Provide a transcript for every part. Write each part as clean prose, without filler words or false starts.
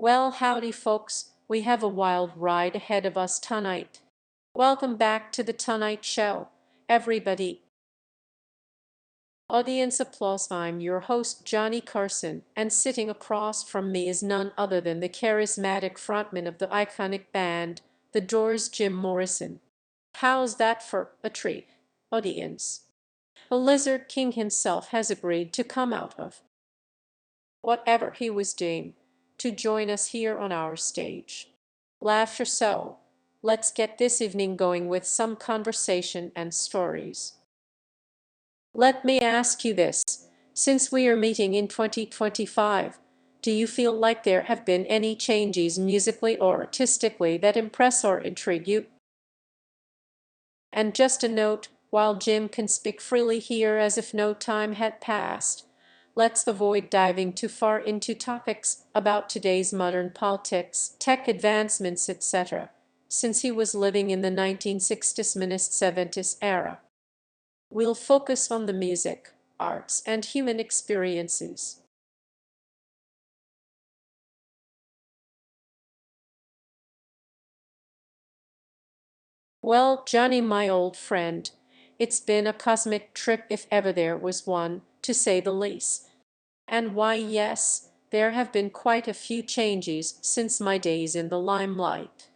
Well, howdy, folks. We have a wild ride ahead of us tonight. Welcome back to the Tonight Show, everybody. Audience applause. I'm your host, Johnny Carson, and sitting across from me is none other than the charismatic frontman of the iconic band, The Doors, Jim Morrison. How's that for a treat, audience? The Lizard King himself has agreed to come out of whatever he was doing to join us here on our stage. Laughter, so let's get this evening going with some conversation and stories. Let me ask you this. Since we are meeting in 2025, do you feel like there have been any changes musically or artistically that impress or intrigue you? And just a note, while Jim can speak freely here as if no time had passed, let's avoid diving too far into topics about today's modern politics, tech advancements, etc., since he was living in the 1960s minus 70s era. We'll focus on the music, arts, and human experiences. Well, Johnny, my old friend, it's been a cosmic trip if ever there was one, to say the least. And why, yes, there have been quite a few changes since my days in the limelight.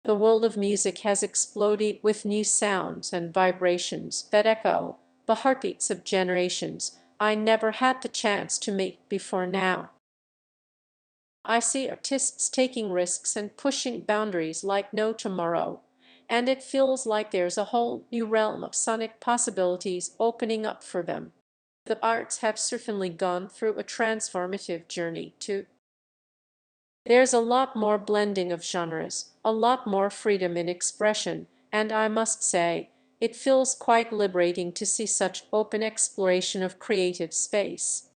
The world of music has exploded with new sounds and vibrations that echo the heartbeats of generations I never had the chance to meet before now. I see artists taking risks and pushing boundaries like no tomorrow, and it feels like there's a whole new realm of sonic possibilities opening up for them. The arts have certainly gone through a transformative journey too. There's a lot more blending of genres, a lot more freedom in expression, and I must say, it feels quite liberating to see such open exploration of creative space.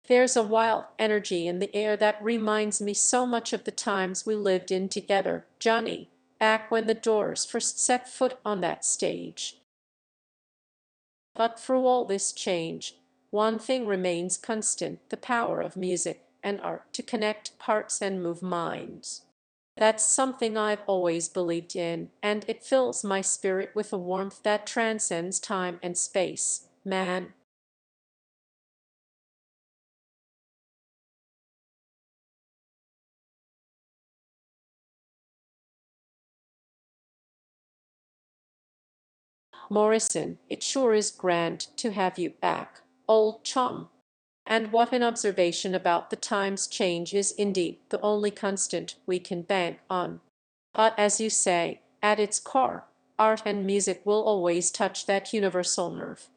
There's a wild energy in the air that reminds me so much of the times we lived in together, Johnny, back when the Doors first set foot on that stage. But through all this change, one thing remains constant: the power of music and art to connect hearts and move minds. That's something I've always believed in, and it fills my spirit with a warmth that transcends time and space. Man, Morrison, it sure is grand to have you back, old chum. And what an observation about the times. Change is indeed the only constant we can bank on. But as you say, at its core, art and music will always touch that universal nerve.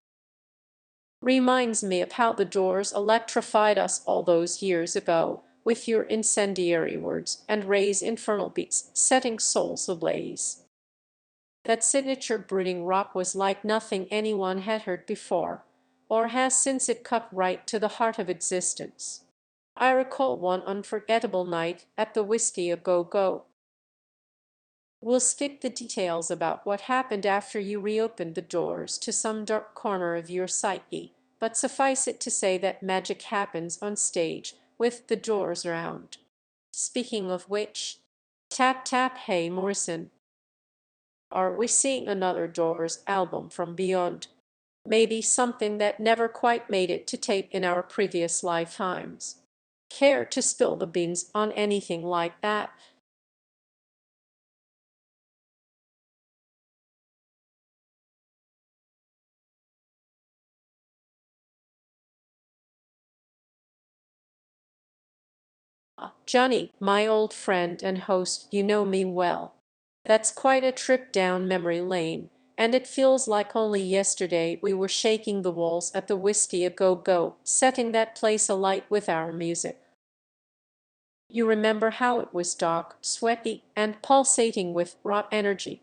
Reminds me of how the Doors electrified us all those years ago with your incendiary words and Ray's infernal beats setting souls ablaze. That signature brooding rock was like nothing anyone had heard before, or has since. It cut right to the heart of existence. I recall one unforgettable night at the Whiskey a Go Go. We'll skip the details about what happened after you reopened the doors to some dark corner of your psyche, but suffice it to say that magic happens on stage with the doors around. Speaking of which, tap tap, hey Morrison, are we seeing another Doors album from Beyond? Maybe something that never quite made it to tape in our previous lifetimes. Care to spill the beans on anything like that? Johnny, my old friend and host, you know me well. That's quite a trip down memory lane, and it feels like only yesterday we were shaking the walls at the Whiskey a Go Go, setting that place alight with our music. You remember how it was dark, sweaty, and pulsating with raw energy.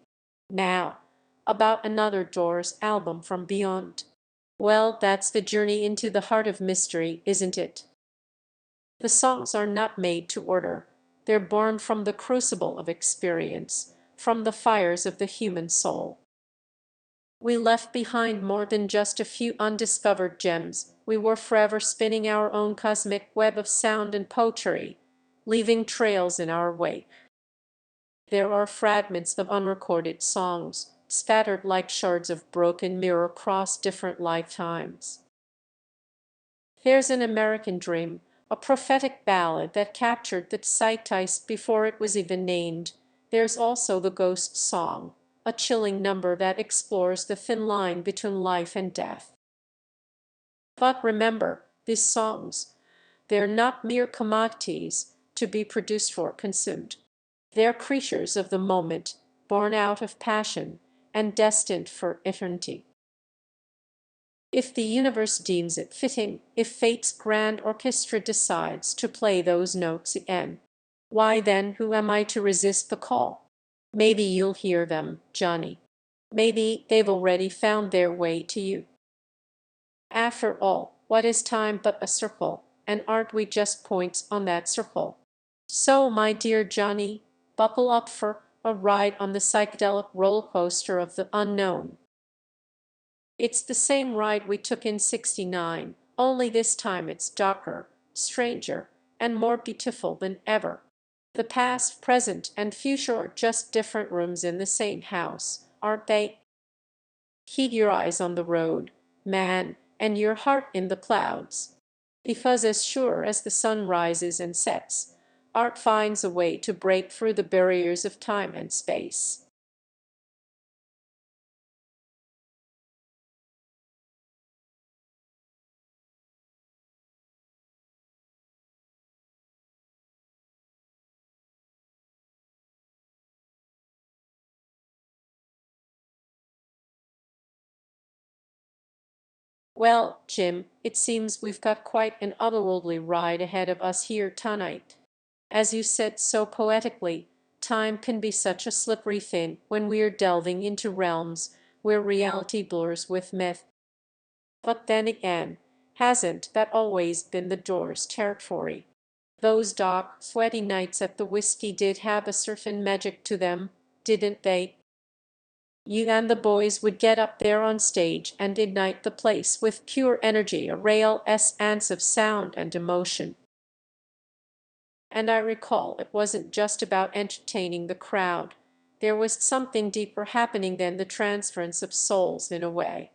Now, about another Doors album from Beyond. Well, that's the journey into the heart of mystery, isn't it? The songs are not made to order. They're born from the crucible of experience, from the fires of the human soul. We left behind more than just a few undiscovered gems. We were forever spinning our own cosmic web of sound and poetry, leaving trails in our wake. There are fragments of unrecorded songs, scattered like shards of broken mirror across different lifetimes. There's an American Dream, a prophetic ballad that captured the zeitgeist before it was even named. There's also the Ghost Song, a chilling number that explores the thin line between life and death. But remember, these songs, they're not mere commodities to be produced or consumed. They're creatures of the moment, born out of passion, and destined for eternity. If the universe deems it fitting, if fate's grand orchestra decides to play those notes again, why then who am I to resist the call? Maybe you'll hear them, Johnny. Maybe they've already found their way to you. After all, what is time but a circle, and aren't we just points on that circle? So, my dear Johnny, buckle up for a ride on the psychedelic roller coaster of the unknown. It's the same ride we took in '69, only this time it's darker, stranger, and more beautiful than ever. The past, present, and future are just different rooms in the same house, aren't they? Keep your eyes on the road, man, and your heart in the clouds. Because as sure as the sun rises and sets, art finds a way to break through the barriers of time and space. Well, Jim, it seems we've got quite an otherworldly ride ahead of us here tonight. As you said so poetically, time can be such a slippery thing when we're delving into realms where reality blurs with myth. But then again, hasn't that always been the Doors' territory? Those dark, sweaty nights at the whiskey did have a certain magic to them, didn't they? You and the boys would get up there on stage and ignite the place with pure energy, a real essence of sound and emotion. And I recall it wasn't just about entertaining the crowd. There was something deeper happening than the transference of souls in a way.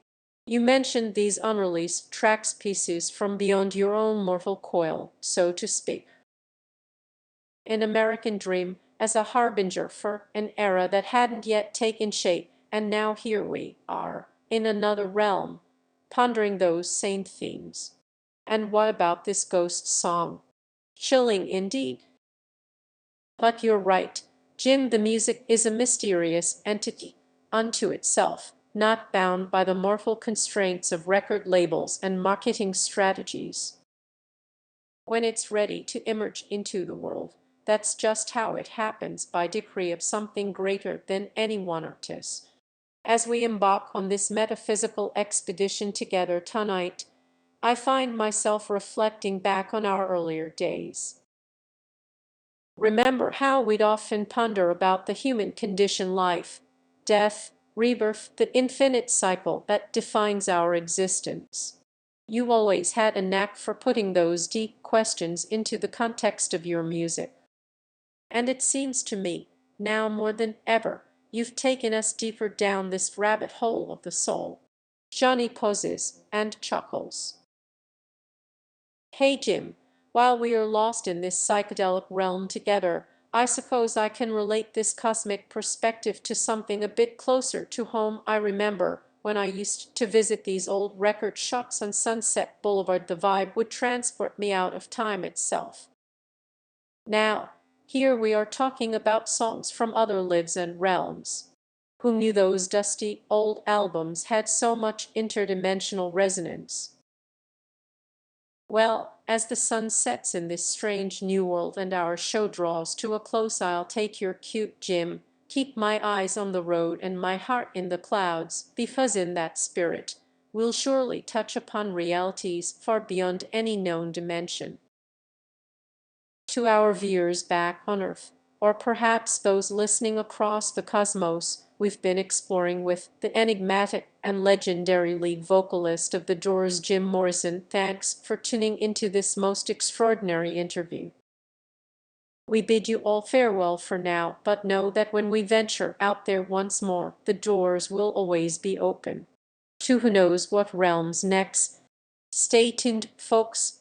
You mentioned these unreleased tracks, pieces from beyond your own mortal coil, so to speak. An American Dream as a harbinger for an era that hadn't yet taken shape, and now here we are, in another realm, pondering those same themes. And what about this ghost song? Chilling indeed. But you're right, Jim, the music is a mysterious entity unto itself, not bound by the mortal constraints of record labels and marketing strategies. When it's ready to emerge into the world, that's just how it happens, by decree of something greater than any one artist. As we embark on this metaphysical expedition together tonight, I find myself reflecting back on our earlier days. Remember how we'd often ponder about the human condition, life, death, rebirth, the infinite cycle that defines our existence. You always had a knack for putting those deep questions into the context of your music. And it seems to me, now more than ever, you've taken us deeper down this rabbit hole of the soul. Johnny pauses and chuckles. Hey Jim, while we are lost in this psychedelic realm together, I suppose I can relate this cosmic perspective to something a bit closer to home. I remember when I used to visit these old record shops on Sunset Boulevard, the vibe would transport me out of time itself. Now, here we are talking about songs from other lives and realms. Who knew those dusty old albums had so much interdimensional resonance? Well, as the sun sets in this strange new world and our show draws to a close, I'll take your cue, Jim. Keep my eyes on the road and my heart in the clouds, because in that spirit we'll surely touch upon realities far beyond any known dimension. To our viewers back on Earth, or perhaps those listening across the cosmos, we've been exploring with the enigmatic and legendary lead vocalist of The Doors, Jim Morrison. Thanks for tuning into this most extraordinary interview. We bid you all farewell for now, but know that when we venture out there once more, the doors will always be open to who knows what realms next. Stay tuned, folks.